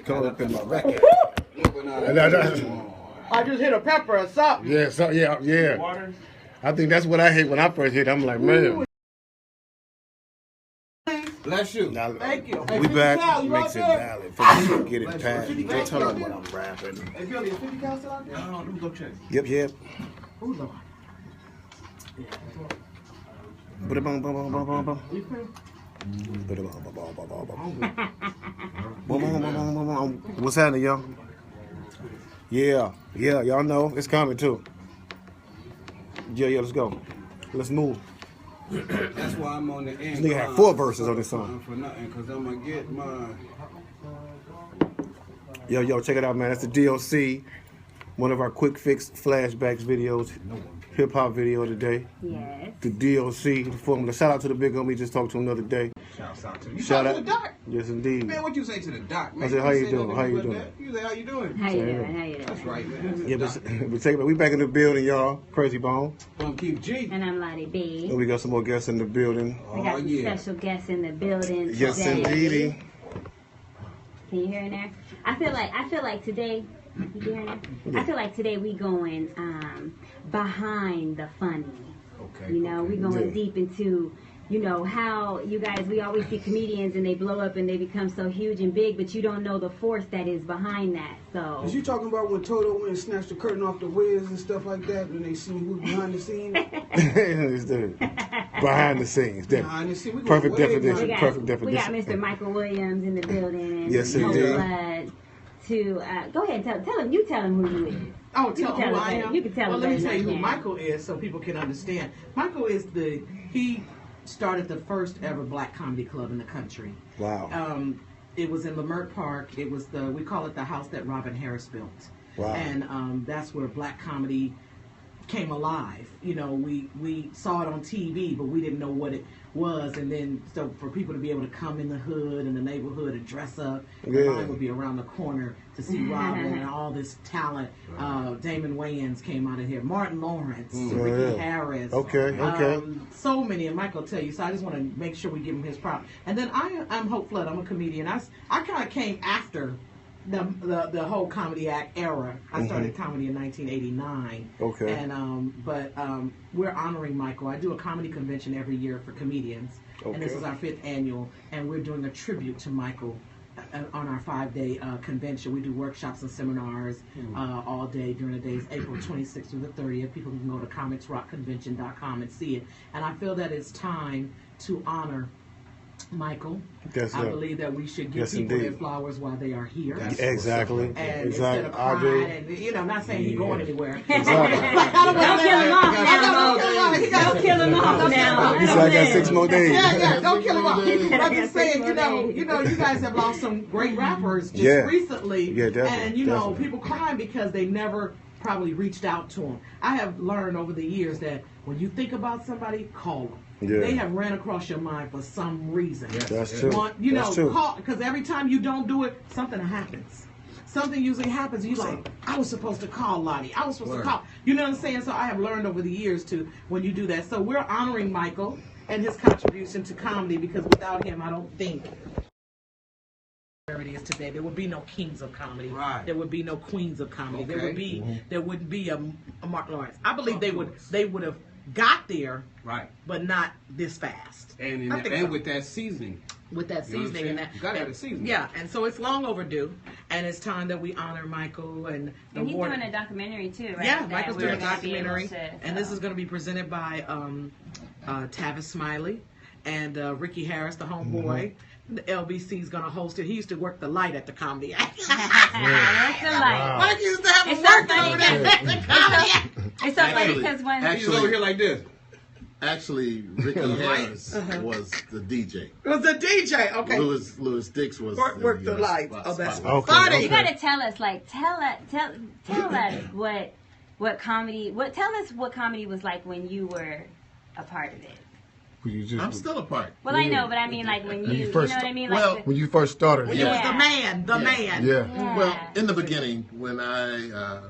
Come up in my record. I just hit a pepper or something. Yeah, so yeah. Water. I think that's what I hit when I first hit. I'm like, man. Bless you. Now, Thank you. We back. Mix it valid. For get it past. Don't tell them what I'm rapping. Hey, Billy, is 50 cal still out there? Let me go check. Yep. Who's on? What's happening, y'all? Yeah, y'all know it's coming too. Yeah, let's go. Let's move. That's why I'm on the end. This nigga had 4 verses on this song. For nothing, because I'm going to get my... Yo, check it out, man. That's the DLC. One of our quick fix flashbacks videos. Hip hop video today. Yes. The DLC, the formula. Shout out to the big homie. Just talked to him the other day. Shouts out to you. Shout out to the doc. Yes, indeed. Man, what you say to the doc, man? I said, how you doing? You say, how you doing? How you doing? That's right, man. Yeah, but we back in the building, y'all. Krayzie Bone. I'm Keith G. And I'm Lottie B. And we got some more guests in the building. We got some special guests in the building today. Yes, indeed. Can you hear in there? I feel like today. You can hear in there? Yeah. I feel like today we going behind the funny. Okay. You know, we going deep into, you know, how you guys, we always see comedians and they blow up and they become so huge and big, but you don't know the force that is behind that. So. Was you talking about when Toto went and snatched the curtain off the Wiz and stuff like that, and they see who's behind the scenes? Behind the scenes. Behind the scenes. Perfect definition. We got Mr. Michael Williams in the building. Yes, indeed. Go ahead, tell him. You tell him who you is. Oh, tell him who I am? You can tell him. Well, let me tell you who Michael is so people can understand. Michael is he started the first ever black comedy club in the country. Wow. It was in Leimert Park. It was we call it the house that Robin Harris built. Wow. And that's where black comedy came alive. You know, we saw it on TV, but we didn't know what it was. And then, so for people to be able to come in the hood and the neighborhood and dress up, the line would be around the corner to see Robin and all this talent. Damon Wayans came out of here. Martin Lawrence, Ricky Harris. Okay. So many, and Michael will tell you. So I just want to make sure we give him his props. And then I'm Hope Flood. I'm a comedian. I kind of came after the whole comedy act era. I started comedy in 1989. Okay. And but we're honoring Michael. I do a comedy convention every year for comedians, and this is our 5th annual, and we're doing a tribute to Michael on our 5-day convention. We do workshops and seminars all day during the days April 26th through the 30th. People can go to comicsrockconvention.com and see it. And I feel that it's time to honor Michael. I believe that we should give people their flowers while they are here. Exactly. And instead of crying, and I'm not saying he's going anywhere. Exactly. Don't kill him off now. Don't kill him off now. He said I got 6 more days. Yeah, don't kill him off. I'm just saying, you know, you guys have lost some great rappers just recently. Yeah, definitely. And people crying because they never probably reached out to them. I have learned over the years that when you think about somebody, call them. Yeah. They have ran across your mind for some reason. That's true. Call, because every time you don't do it, something happens. Something usually happens. You're like, I was supposed to call Lottie. I was supposed to call. You know what I'm saying? So I have learned over the years to when you do that. So we're honoring Michael and his contribution to comedy, because without him, I don't think where it is today. There would be no kings of comedy. Right. There would be no queens of comedy. Okay. There wouldn't be a Martin Lawrence. I believe they would have got there, right, but not this fast. And with that seasoning. With that seasoning and that, you gotta have the seasoning. Yeah, and so it's long overdue, and it's time that we honor Michael and he's doing a documentary too, right? Yeah, Michael's doing a documentary, and this is going to be presented by Tavis Smiley and Ricky Harris, the homeboy. The LBC is going to host it. He used to work the light at the Comedy Act. What's the light? Mike used to have him working over there at the Comedy Act. It's so funny because when He's over here like this. Actually, Ricky Harris was the DJ. It was the DJ, okay. Louis Dix was worked the lights. Oh, that's funny. You got to tell us, like, tell us what comedy. Tell us what comedy was like when you were a part of it. I'm still a part. Well, I know, but I mean, like when you know what I mean? Well, like when you first started. When you was the man. Yeah. Well, in the beginning, when I,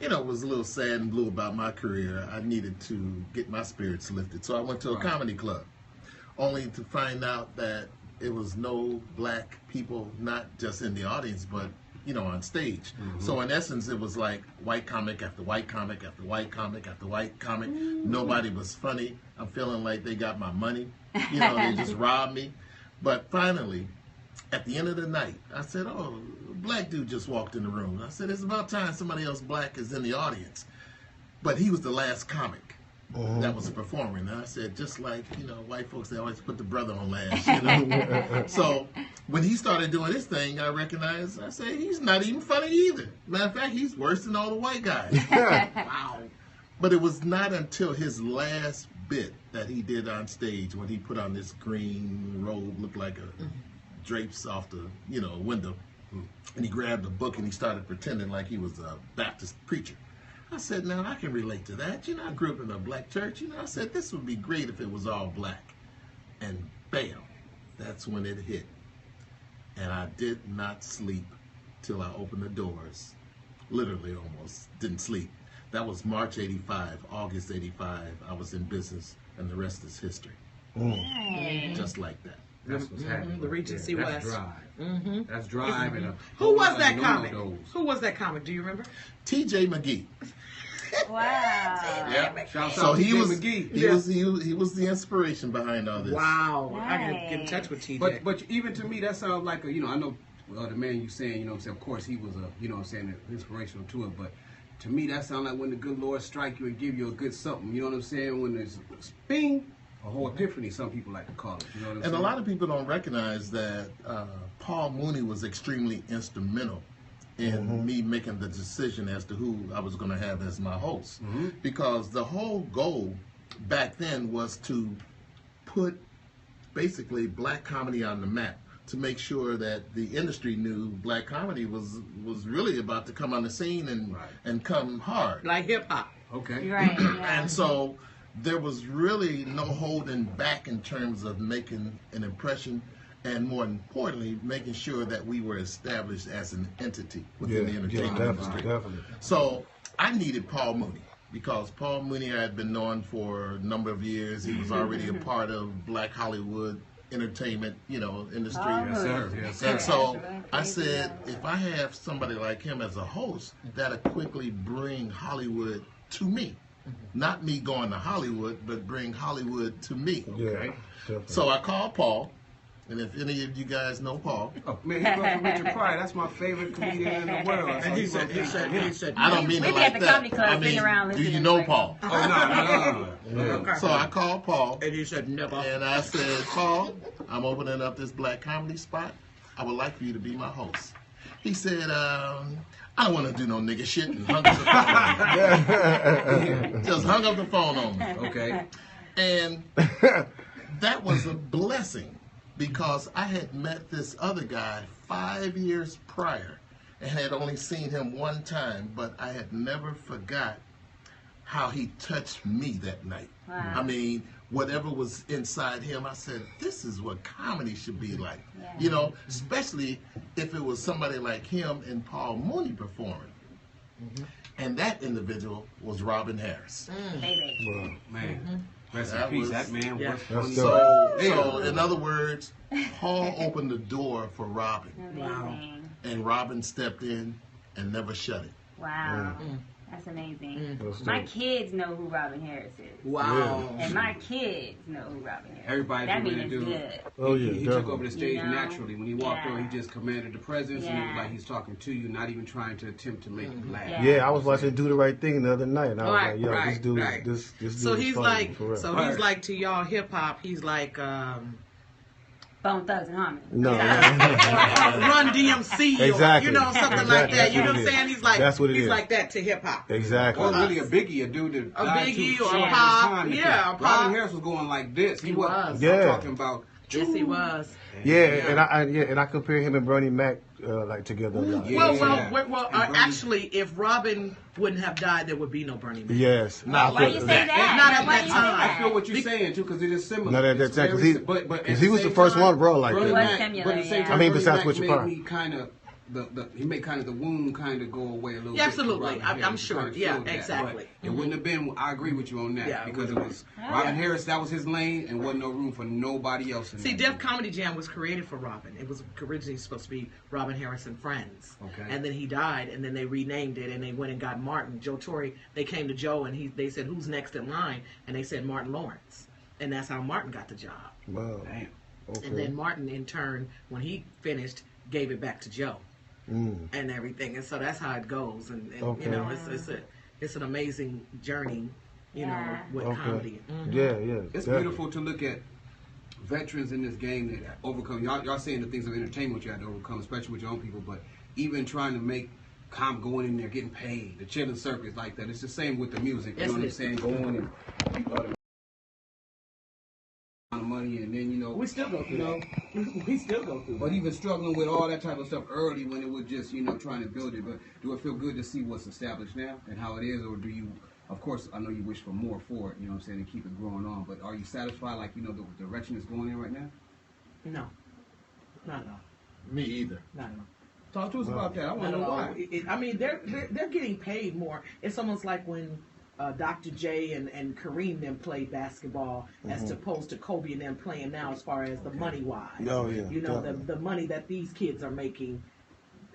was a little sad and blue about my career, I needed to get my spirits lifted. So I went to a comedy club, only to find out that it was no black people, not just in the audience, but on stage. So in essence, it was like white comic after white comic after white comic after white comic. Nobody was funny. I'm feeling like they got my money. They just robbed me. But finally, at the end of the night, I said, oh, a black dude just walked in the room. I said, it's about time somebody else black is in the audience. But he was the last comic that was performing. And I said, just like, white folks, they always put the brother on last, So when he started doing this thing, I recognized, I said, he's not even funny either. Matter of fact, he's worse than all the white guys. Wow. But it was not until his last bit that he did on stage when he put on this green robe, looked like a drapes off the, window. And he grabbed a book and he started pretending like he was a Baptist preacher. I said, now I can relate to that. I grew up in a black church. I said, this would be great if it was all black. And bam, that's when it hit. And I did not sleep till I opened the doors. Literally almost didn't sleep. That was March 85, August 85. I was in business, and the rest is history. Just like that. That's what's happening. The Regency That's West. Drive. That's Drive. And Who was that comic? Who was that comic? Do you remember? T.J. McGee. Wow. Yeah. So he was the inspiration behind all this. Wow. Nice. I gotta get in touch with TJ. But even to me, that sounds like I know the man you saying, of course he was inspirational to it, but to me that sounds like when the good Lord strike you and give you a good something, you know what I'm saying? When there's bing, a whole epiphany, some people like to call it. You know what I'm saying? And a lot of people don't recognize that Paul Mooney was extremely instrumental in me making the decision as to who I was going to have as my host. Because the whole goal back then was to put basically black comedy on the map, to make sure that the industry knew black comedy was really about to come on the scene and come hard. Like hip-hop. Okay. Right. Yeah. And so there was really no holding back in terms of making an impression, and more importantly, making sure that we were established as an entity within the entertainment industry. Definitely. So I needed Paul Mooney, because Paul Mooney I had been known for a number of years. He was already a part of Black Hollywood entertainment, industry. Yes, sir. Yes, sir. And so I said, if I have somebody like him as a host, that'll quickly bring Hollywood to me. Not me going to Hollywood, but bring Hollywood to me. Yeah. So I called Paul. And if any of you guys know Paul, Oh, man, he goes to Richard Pryor. That's my favorite comedian in the world. And he said, I don't mean We it be like at the that. comedy club I sitting mean, around do listening you to know like- Paul? No. So I called Paul, and he said, never. and I said, Paul, I'm opening up this black comedy spot. I would like for you to be my host. He said, I don't want to do no nigga shit, and hung up the phone. Just hung up the phone on me. Okay. And that was a blessing, because I had met this other guy 5 years prior and had only seen him one time, but I had never forgot how he touched me that night. Wow. I mean, whatever was inside him, I said, this is what comedy should be like. Yeah. Especially if it was somebody like him and Paul Mooney performing. And that individual was Robin Harris. Baby. Man. Rest That in peace. was- That man Yeah. was That's funny. dope. So in other words, Paul opened the door for Robin, Amazing. and Robin stepped in and never shut it. Wow. That's amazing. That's My dope. kids know who Robin Harris is. Wow. And my kids know who Robin Harris is. Everybody that do mean what they it's do. good. Oh yeah, He took definitely. over the stage You know? naturally. When he walked Yeah. over, he just commanded the presence, and it was Yeah. like he's talking to you, not even trying to attempt to make you laugh. Yeah. Yeah, I was watching Do the Right Thing the other night, and I was Right, like, yo, right, this dude, right. this dude So is he's funny, like, for real. so he's like to y'all hip hop. He's like Bone Thugs and Harmony. No, Run DMC, or, Exactly. Something like Exactly. that. You know That's what I'm what it saying? is. He's like, That's what it he's is. like that to hip hop. exactly. Or really a Biggie, a dude that A died Biggie too or short of his Pop. time. Yeah, Robin Pop. Harris was going like this. He was. Yeah. I'm talking about. Yes, he was. Yeah, and I compare him and Bernie Mac like together a lot. Yeah. Well, And Bernie- actually, if Robin wouldn't have died, there would be no Bernie Mac. Yes. Nah, Why you say that? Not at Why that you say time. I that? feel what you're saying too, because it is similar. Not at that It's time, very 'cause but at he was same the first time, one, bro, like Bernie that. Mac, Was similar, but at the same yeah. time, I mean, Bernie besides Mac Richard made Pryor. me kind of he made kind of the wound kind of go away a little Yeah, bit. absolutely. Robin I'm Harris. sure. Kind of Yeah, filled that. exactly. But it wouldn't have been. I agree with you on that Yeah, because it was Robin Harris. That was his lane, and wasn't no room for nobody else. In See, that Def lane. Comedy Jam was created for Robin. It was originally supposed to be Robin Harris and Friends. Okay. And then he died, and then they renamed it, and they went and got Martin. Joe Torre, they came to Joe, and they said, who's next in line? And they said Martin Lawrence. And that's how Martin got the job. Wow. Damn. Okay. And then Martin, in turn, when he finished, gave it back to Joe. And everything, and so that's how it goes, and Okay. you know, it's an amazing journey, you know, with comedy. Yeah. It's definitely. beautiful to look at veterans in this game that overcome. Y'all saying the things of entertainment you had to overcome, especially with your own people, but even trying to make going in there, getting paid, the chilling circus like that. It's the same with the music. You Yes, know what it I'm is. saying? Going and money, and then We still go through that. We still go through But that. even struggling with all that type of stuff early when it was just, trying to build it. But do it feel good to see what's established now and how it is? Or do you, of course, I know you wish for more for it, you know what I'm saying, and keep it growing on. But are you satisfied, like, the direction it's going in right now? No, not at all. Me either. Not at all. Talk to us about that. I want Not to at know all. why. I mean, they're getting paid more. It's almost like when Dr. J and Kareem them played basketball as opposed to Kobe and them playing now, as far as the money wise. Oh, yeah, You know, definitely. the money that these kids are making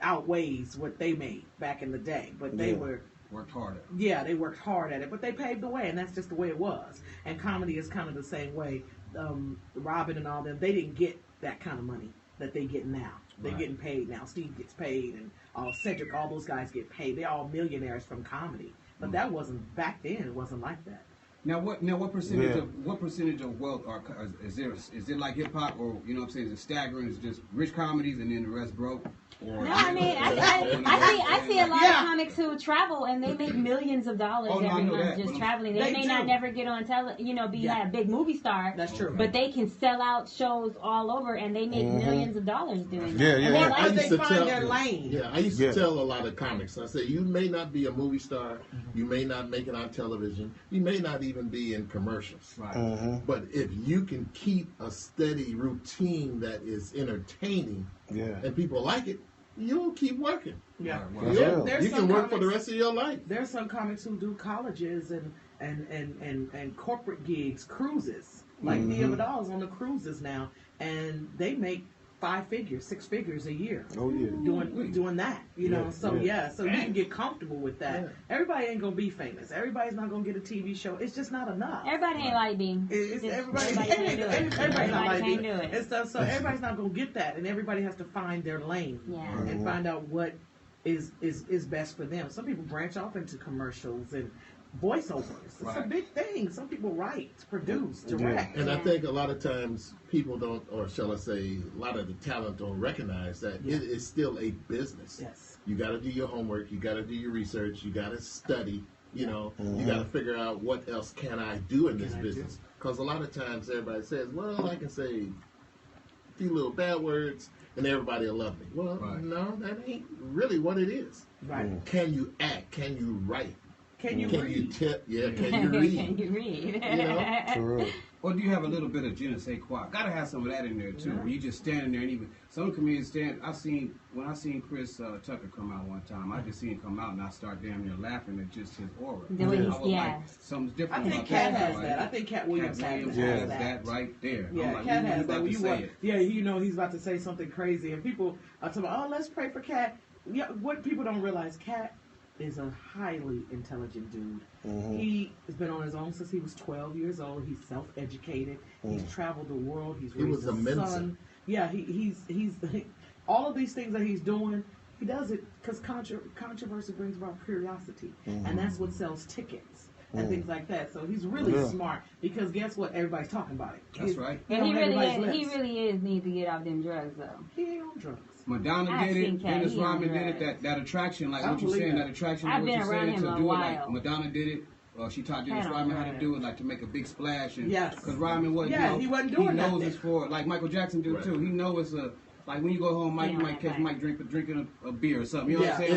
outweighs what they made back in the day. But they Yeah. Worked harder. Yeah, they worked hard at it, but they paved the way, and that's just the way it was. And comedy is kind of the same way. Robin and all them, they didn't get that kind of money that they get now. They're Right. getting paid now. Steve gets paid, and Cedric, all those guys get paid. They're all millionaires from comedy. But that wasn't back then. It wasn't like that. Now what percentage Yeah. of wealth is there? Is it like hip hop, or you know what I'm saying? Is it staggering? Is it just rich comedies and then the rest broke? Or No, I mean, I see a lot of comics who travel and they make millions of dollars Oh, no, I every know month that, just but traveling. They they may do. not never get on be a big movie star. That's true. But they can sell out shows all over and they make millions of dollars doing that. Yeah, yeah, And they yeah. like Because used they to find tell- their lane. Yeah, I used Yeah. to tell a lot of comics. I said, you may not be a movie star, you may not make it on television, you may not even be in commercials. right. But if you can keep a steady routine that is entertaining Yeah. and people like it, you'll keep working. Yeah. Right, That's Yeah, real. There's you some can work for the comics- rest of your life. There's some comics who do colleges and corporate gigs, cruises. Like Nia Vidal's on the cruises now, and they make 5 figures, 6 figures a year. Oh yeah. Doing that, you know. Yeah, So yeah. so you can get comfortable with that. Yeah. Everybody ain't gonna be famous. Everybody's not gonna get a TV show. It's just not enough. Everybody ain't like being. It's Just everybody can't do it. everybody's not Everybody like can't it. do it. And so everybody's not gonna get that, and everybody has to find their lane Yeah. and find out what is best for them. Some people branch off into commercials and voiceovers. It's a Right. big thing. Some people write, produce, direct. And I Yeah. think a lot of times people don't, or shall I say, a lot of the talent don't recognize that Yeah. it is still a business. Yes. You got to do your homework. You got to do your research. You got to study. You know, you got to figure out what else can I do in this Can I do? business. Because a lot of times everybody says, well, I can say a few little bad words and everybody will love me. Well, Right. no, that ain't really what it is. Right. Can you act? Can you write? Can you Can you read? tip? Yeah, can you read? Can you read? You know? For real. Or do you have a little bit of je ne sais quoi? Gotta have some of that in there too. Where you just standing there, and even some comedians stand. When I seen Chris Tucker come out one time, I just seen him come out and I start damn near laughing at just his aura. The way I he's- was yeah. like, something's I different think about Cat that. has right? that. I think Cat Williams has Yeah. that right there. Yeah, I'm like, Cat you has that. about When to you say walk, it. yeah, you know he's about to say something crazy, and people are talking about, oh, let's pray for Cat. Yeah, what people don't realize, Cat is a highly intelligent dude. He has been on his own since he was 12 years old. He's self-educated. He's traveled the world. He's He raised was a a mentor. son. Yeah, he's all of these things that he's doing. He does it because controversy brings about curiosity, and that's what sells tickets and things like that. So he's really Yeah. smart because guess what? Everybody's talking about it. That's He's- right. he's And he on really everybody's is. He lips. really is need to get off them drugs though. He ain't on drugs. Madonna I've did seen it, Cat, Dennis he on Rodman did it, drugs. that attraction, like I what you're believe saying, that. that attraction, I've what been you're around saying, him to a do it while. like Madonna did it. She taught Dennis Cat on Rodman how to drugs. do it, like to make a big splash. And, Yes. Because Rodman wasn't, Yeah, he wasn't doing he knows nothing. it's for, like Michael Jackson did Right. too. He knows it's Like when you go home, Mike, Yeah, you might catch right. Mike drinking a beer or something. You know Yeah. what I'm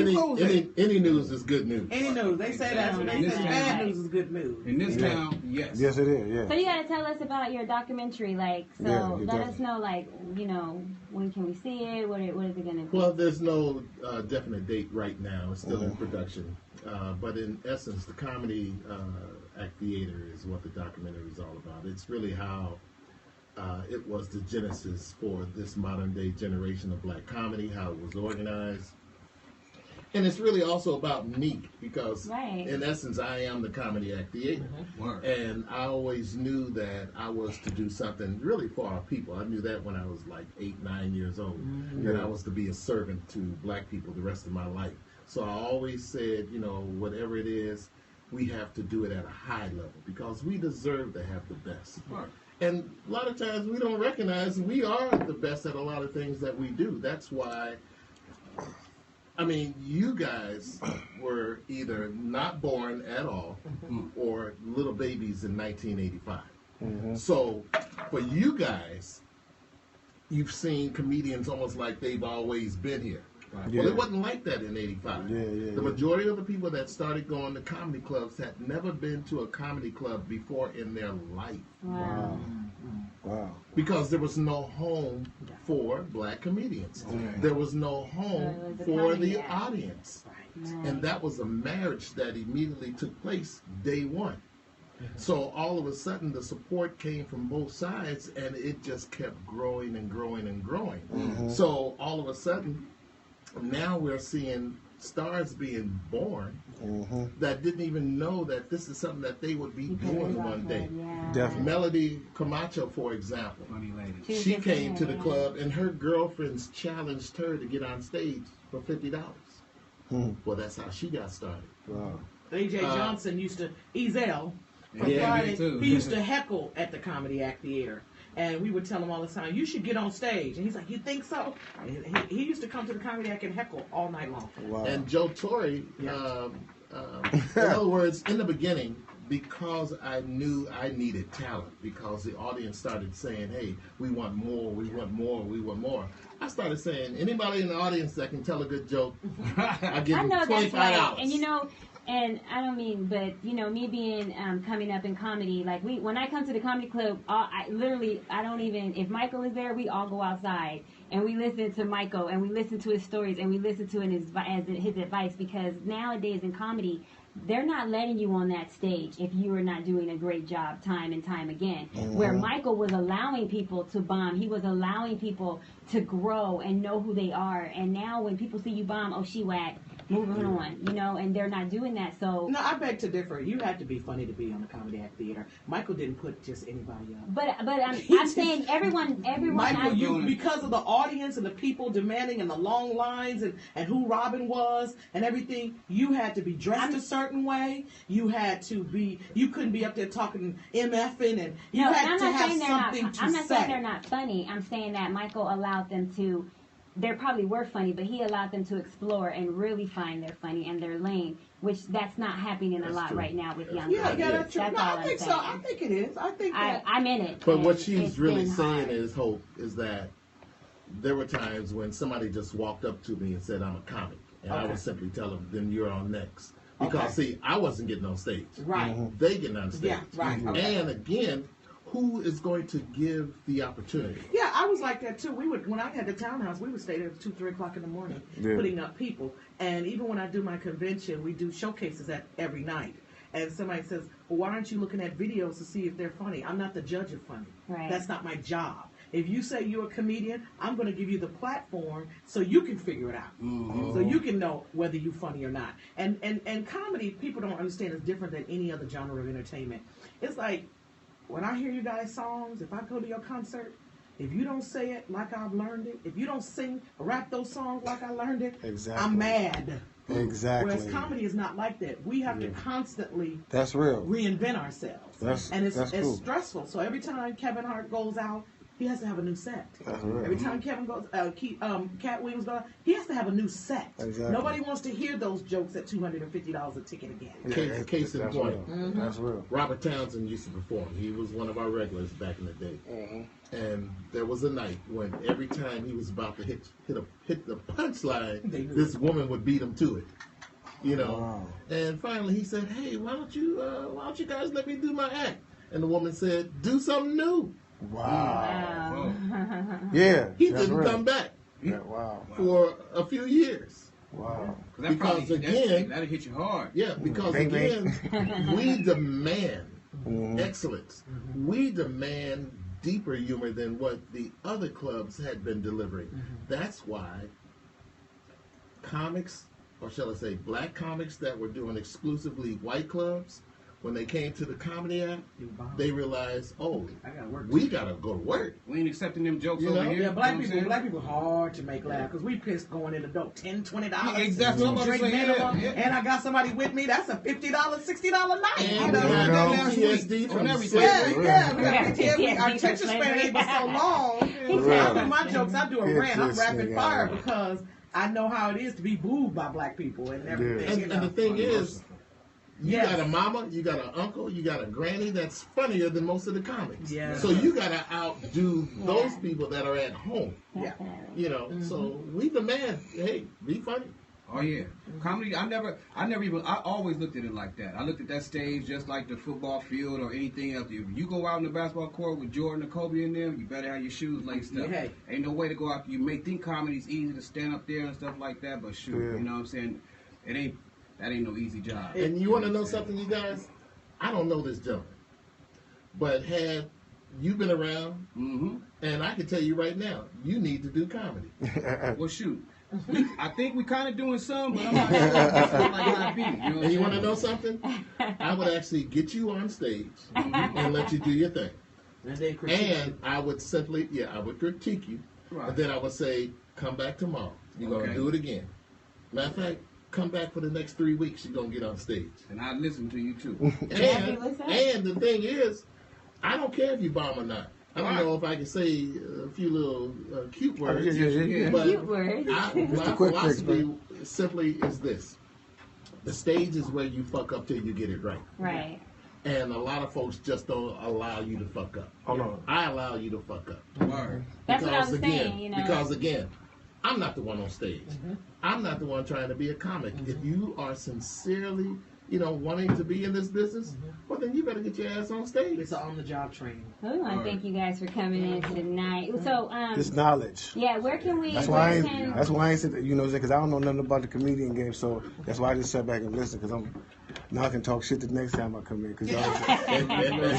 saying? Like, Any news is good news. Any news. They say that. They say Yeah. bad news is good news. in this town, yes. Yes, it is. Yeah. So you gotta tell us about your documentary, like, so Yeah, you let definitely. us know, like, you know, when can we see it? What is it gonna be? Well, there's no definite date right now. It's still in production. But in essence, the comedy act theater is what the documentary is all about. It's really how it was the genesis for this modern day generation of black comedy, how it was organized. And it's really also about me because, Right. in essence, I am the comedy act theater. Word. And I always knew that I was to do something really for our people. I knew that when I was like 8, 9 years old, that I was to be a servant to black people the rest of my life. So I always said, you know, whatever it is, we have to do it at a high level because we deserve to have the best. Word. And a lot of times we don't recognize we are the best at a lot of things that we do. That's why, I mean, you guys were either not born at all or little babies in 1985. So for you guys, you've seen comedians almost like they've always been here. Yeah. Well, it wasn't like that in 85. Yeah. The majority of the people that started going to comedy clubs had never been to a comedy club before in their life Wow. Wow. because there was no home for black comedians. There was no home So it was a for comedy the act. audience. Right. And that was a marriage that immediately took place day one. So all of a sudden the support came from both sides and it just kept growing and growing and growing. So all of a sudden now we're seeing stars being born that didn't even know that this is something that they would be doing one day. Yeah. Definitely. Melody Camacho, for example, Funny lady. was she just came to saying, the yeah. club and her girlfriends challenged her to get on stage for $50. Well, that's how she got started. Wow. A.J. Johnson used to, Ezel, from Yeah, Friday, me too. he used to heckle at the Comedy Act Theater. And we would tell him all the time, you should get on stage. And he's like, you think so? And he used to come to the Comedy Act and heckle all night long. Wow. And Joe Torre, in other words, in the beginning, because I knew I needed talent, because the audience started saying, hey, we want more, we want more, we want more. I started saying, anybody in the audience that can tell a good joke, I give I them know $25. that's right. And you know, and I don't mean, but you know, me being coming up in comedy, like when I come to the comedy club, I don't even, if Michael is there, we all go outside and we listen to Michael and we listen to his stories and we listen to his advice, because nowadays in comedy, they're not letting you on that stage if you are not doing a great job time and time again. Where Michael was allowing people to bomb, he was allowing people to grow and know who they are. And now when people see you bomb, oh, she whack, moving on, you know, and they're not doing that. So, No, I beg to differ. You had to be funny to be on the Comedy Act Theater. Michael didn't put just anybody up. but I'm saying everyone. Michael, because of the audience and the people demanding and the long lines and who Robin was and everything, you had to be dressed a certain way. You had to be, you couldn't be up there talking MFing, and you had to have something to say. I'm not saying they're not funny. I'm saying that Michael allowed them to. They probably were funny, but he allowed them to explore and really find their funny and their lane, which that's not happening a lot true. right now with young Yeah, kids. that's true. That's No, all I I'm think saying. so. I think it is. I think that. I'm in it. But and what she's it's really been saying hard. is, Hope, is that there were times when somebody just walked up to me and said, I'm a comic. And I Okay. would simply tell them, then you're on next. Because, see, I wasn't getting on stage. Right. They getting on stage. Yeah, right. Okay. And again, who is going to give the opportunity? Yeah, I was like that too. We would, when I had the townhouse, we would stay there 2, 3 o'clock in the morning, Yeah. putting up people. And even when I do my convention, we do showcases every night. And somebody says, well, why aren't you looking at videos to see if they're funny? I'm not the judge of funny. Right. That's not my job. If you say you're a comedian, I'm going to give you the platform so you can figure it out. So you can know whether you're funny or not. And comedy, people don't understand, is different than any other genre of entertainment. It's like, when I hear you guys' songs, if I go to your concert, if you don't say it like I've learned it, if you don't rap those songs like I learned it, Exactly. I'm mad. Exactly. Whereas comedy is not like that. We have to constantly That's real. reinvent ourselves. That's it's cool. stressful. So every time Kevin Hart goes out, he has to have a new set. That's real. Every time Kevin goes, Cat Williams goes out, he has to have a new set. Exactly. Nobody wants to hear those jokes at $250 a ticket again. Yeah, Case in that's point. real. That's real. Robert Townsend used to perform. He was one of our regulars back in the day. And there was a night when every time he was about to hit the punchline, this woman would beat him to it. You know. Wow. And finally he said, "Hey, why don't you guys let me do my act?" And the woman said, "Do something new." Wow. Yeah. He that's didn't real. come back Yeah, wow. for a few years. Wow. Because again, that'll hit you hard. yeah, because Bang, bang. again, we demand Mhm. excellence. We demand deeper humor than what the other clubs had been delivering. That's why comics, or shall I say black comics that were doing exclusively white clubs, when they came to the comedy act, they realized, oh, I gotta work. we gotta go to work. We ain't accepting them jokes You over know? here. Yeah, black you know people, what I'm hard to make laugh because we pissed going in the dope $10, $20. Yeah, exactly. I'm about to Drink say, minimum, yeah. and I got somebody with me. That's a $50, $60 night. And You we know? had know? PTSD from On everything. slavery. Yeah, we got Yeah, PTSD. Our PTSD attention for span ain't but so long. For So I real. do my jokes. I do a rant. I'm It's rapid just, fire yeah. because I know how it is to be booed by black people and everything. Yeah. You know? And the thing is, you Yes. got a mama, you got an uncle, you got a granny that's funnier than most of the comics. Yeah. So you got to outdo those people that are at home. Definitely. You know, so we demand, hey, be funny. Oh yeah, comedy. I always looked at it like that. I looked at that stage just like the football field or anything else. If you go out in the basketball court with Jordan or Kobe in them, you better have your shoes laced up. Yeah. Ain't no way to go out. You may think comedy's easy to stand up there and stuff like that, but shoot, Yeah. you know what I'm saying? That ain't no easy job. And you want to know something, you guys? I don't know this gentleman, but had you been around, Mm-hmm. and I can tell you right now, you need to do comedy. Well, shoot. I think we kind of doing some, but I'm not sure that's not like how I be. You know what And I'm you want to saying? know something? I would actually get you on stage and let you do your thing. And then critique And I would simply, I would critique you. Right. And then I would say, come back tomorrow. You're going to Okay. do it again. Matter of fact, come back for the next 3 weeks. You're going to get on stage. And I listen to you too. And the thing is, I don't care if you bomb or not. I don't Right. know if I can say a few little cute words. yeah. But Cute words. my quick fix, philosophy simply is this. The stage is where you fuck up till you get it right. Right. And a lot of folks just don't allow you to fuck up. Hold on. I allow you to fuck up. Word. That's what I was again, saying, you know. Because again, I'm not the one on stage. I'm not the one trying to be a comic. If you are sincerely, wanting to be in this business, well then you better get your ass on stage. It's an on-the-job training. We want to thank you guys for coming in tonight. So, This knowledge. yeah, where can we? That's why I where ain't, can- that's why I ain't said that, because I don't know nothing about the comedian game, so that's why I just sat back and listened, because now I can talk shit the next time I come in, because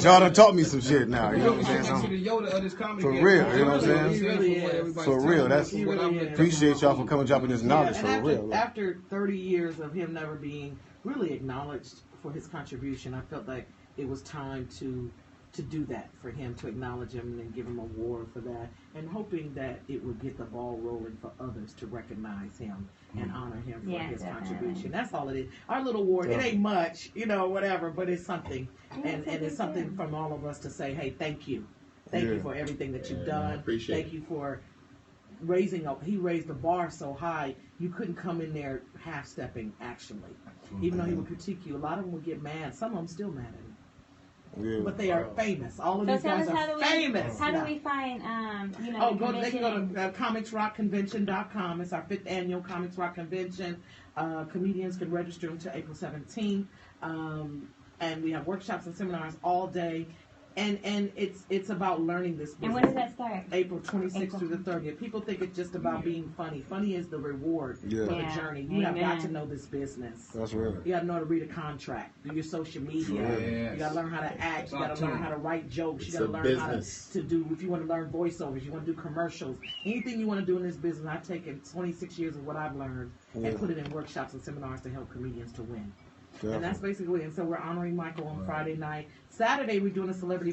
y'all done taught me some shit now, you know what I'm saying? Actually, the Yoda of this comedy For game. real, you know what I'm saying? He really is. For real, that's, He really is. appreciate y'all for coming dropping this knowledge, for and real. after 30 years of him never being really acknowledged for his contribution, I felt like it was time to do that for him, to acknowledge him and then give him an award for that, and hoping that it would get the ball rolling for others to recognize him and honor him for Yeah, his definitely. contribution. That's all it is. Our little award, it ain't much, whatever, but it's something. And it's something from all of us to say, hey, thank you. Thank you Yeah. for everything that you've Yeah, I done. appreciate Thank it. you for he raised the bar so high you couldn't come in there half stepping actually. Even though he would critique you, a lot of them would get mad. Some of them still mad at him. Yeah. But they are famous. All of So these tell guys us are famous. how do now. we find Oh, the they can go convention? to comicsrockconvention.com. It's our 5th annual Comics Rock Convention. Comedians can register until April 17th. And we have workshops and seminars all day. And it's about learning this business. And when does that start? April 26th April. through the 30th. People think it's just about being funny. Funny is the reward Yeah. for the Yeah. journey. You have got Amen. to know this business. That's real. You got to know how to read a contract, do your social media. Yes. You got to learn how to act. You got to learn how to write jokes. It's You got to a learn how business. to do, if you want to learn voiceovers, you want to do commercials. Anything you want to do in this business, I've taken 26 years of what I've learned Yeah. and put it in workshops and seminars to help comedians to win. Definitely. And that's basically, and so we're honoring Michael on Friday night. Saturday, we're doing a charity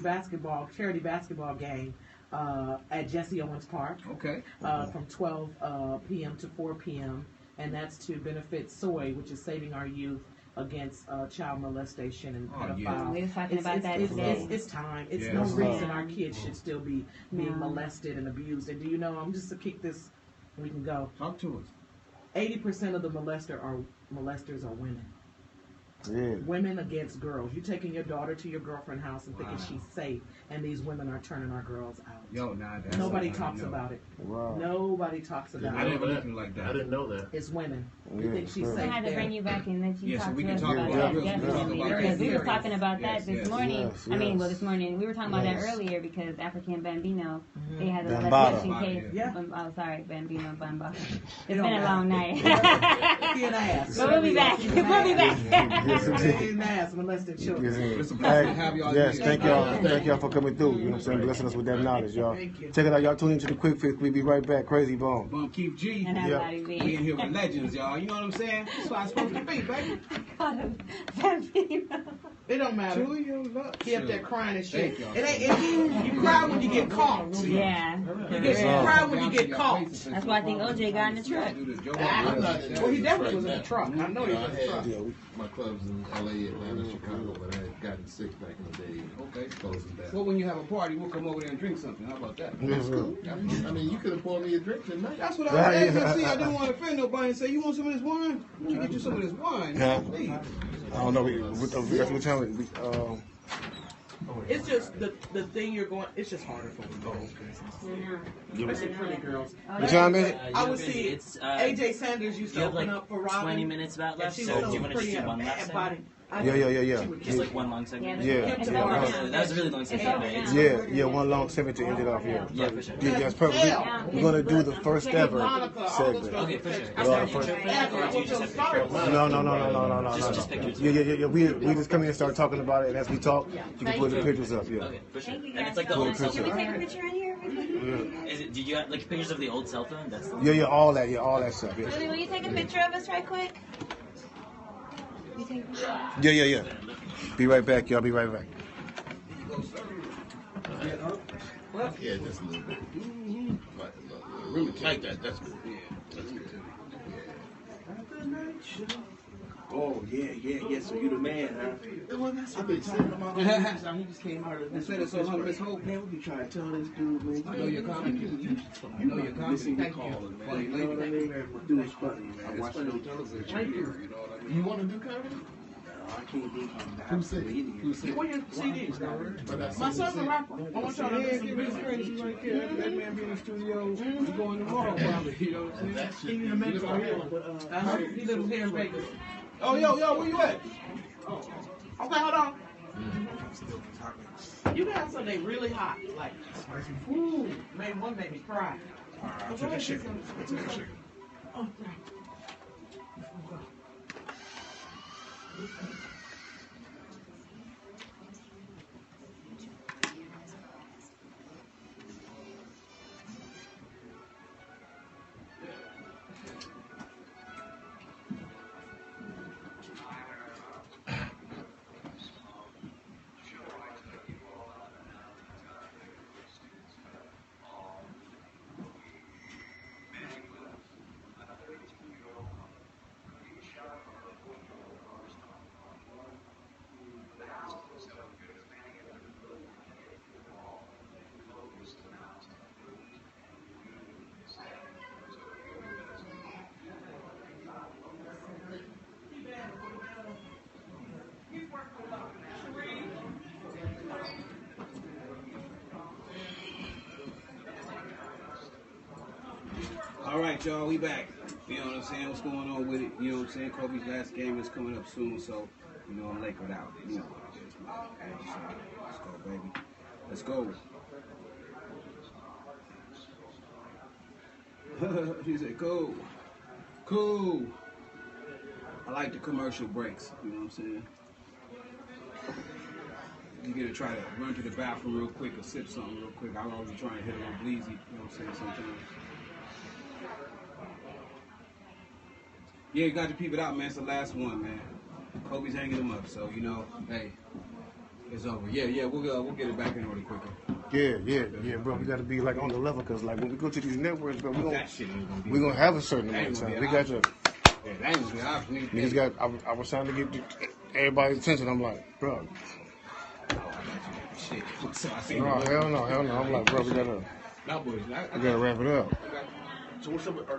basketball game at Jesse Owens Park Okay. from 12 p.m. to 4 p.m. And that's to benefit SOY, which is Saving Our Youth Against Child Molestation and Oh, yeah. pedophiles. We were talking about that today. It's time. It's Yeah, no it's reason love. our kids should still be being molested and abused. And do you know, I'm just to kick this, we can go. Talk to us. 80% of the molesters are women. Yeah. Women against girls. You taking your daughter to your girlfriend's house and thinking she's safe, and these women are turning our girls out. Yo, nah, that's Nobody talks about it. Wow. Nobody talks about I it. never looked like that. I didn't know that. It's women. You Yeah, think she's sure. I safe had to there. bring you back and let you Yeah, so talk we to can us talk about about that, it. definitely. Yeah. Because we were Serious. talking about that Yes, this yes. morning. Yes, I mean, yes. well, this morning. We were talking about Yes. that earlier because African Bambino, they had a Bambaataa. legislation case. Yeah. Oh, sorry, Bambino, Bamba. It's don't been a matter. long night. He an ass. But we'll be back. We'll be back. Yes, He indeed. an ass, molested children. Yes, It's a indeed. pleasure to Hey, have y'all yes, here. thank y'all. Thank y'all for coming through. You know what I'm saying? Blessing us with that knowledge, y'all. Thank you. Check it out. Y'all tune into the Quick Fix. We be right back. Crazy Bone. Bum Keith G. And Yeah. everybody We in being here with legends, y'all. You know what I'm saying? That's why it's supposed to be, baby. Bambino. It don't matter. To your love. He up there crying and shit. Thank y'all. It ain't. You cry when you get caught. Yeah. You cry when you get caught. That's why I think OJ got in the truck. I'm not in Well, he this definitely right was in the now. truck. I know he was in the truck. I had my clubs in LA, Atlanta, Chicago, but I had gotten sick back in the day. Okay. Closing down. Well, when you have a party, we'll come over there and drink something. How about that? Yes, sir. I mean, you could have poured me a drink tonight. That's what I Yeah, was yeah. asking. See, I didn't want to offend nobody and say, you want some of this wine? Let me get you some of this wine. Yeah. Please. I don't know. That's what time we. It's just the thing you're going. It's just harder for girls, especially pretty girls. What time is it? I would see It's, AJ Sanders used you to have open like up for Robin. 20 minutes about And left, she so was do you so want to pretty just and do a one bad last body. segment? Yeah. Just like one long segment? Yeah. Him to Yeah. Barbara. That was a really long segment. Right? It's- Yeah, one long segment to end it off. Yeah. Yeah, for sure. Yeah, that's perfect. We're gonna do the first ever segment. Okay, for sure. Well, Is there an first- intro for that, or do you just have pictures? No. Just pictures. Yeah. We just come in and start talking about it, and as we talk, you can put the pictures up. Yeah. Okay, for sure. Thank you And guys it's like the so old much. cell Can we phone. take a picture in here? Is it? Did you have like pictures of the old cell phone? That's Yeah, all that. Yeah, all that stuff. Yeah. Lily, will you take a picture of us right quick? You take a picture? Yeah. Be right back, y'all. Be right back. Yeah, just a little bit. Really tight that. That's good. Yeah, that's good. Oh, yeah. So you the man, huh? I've been saying about He just came out of I said it so long, Miss Hope. Man, we be trying to tell this dude, man. I know your comedy. You know your comedy. Listen, Thank call you. him, Funny man. You know what I lady. mean? Dude is funny, man. I watched it on television. Thank you. You know what I mean? You want to do comedy? I can't do Who said? Who said? Where your CDs, But I My said son's a you rapper. I want y'all to Yeah, listen give to me music. crazy right there. That man be in the studio. He's going tomorrow, probably. You know what I'm saying? that shit. He lives here in Vegas. Oh, yo, where you at? Okay, hold on. You can have something really hot, like ooh, one made me cry. I'll take a chicken. Oh, All right, y'all, we back. You know what I'm saying? What's going on with it? You know what I'm saying? Kobe's last game is coming up soon, so, you know, I'm Lakered out. You know what it is, man. Hey, so, let's go, baby. Let's go. He said, cool. I like the commercial breaks, you know what I'm saying? You get to try to run to the bathroom real quick or sip something real quick. I'm always trying to hit a little bleezy, you know what I'm saying, sometimes. Yeah, you got to peep it out, man. It's the last one, man. Kobe's hanging him up, so, you know, hey, it's over. Yeah, we'll get it back in order quicker. Yeah, bro. We got to be like on the level, cause like when we go to these networks, bro, That shit ain't gonna be. we gonna have a certain amount of time. We got to. Yeah, that ain't gonna be an option. Niggas got. I was trying to get everybody's attention. I'm like, bro. Shit. So I seen No, hell no. I'm like, bro, we gotta Now, boys, wrap it up. So what's up with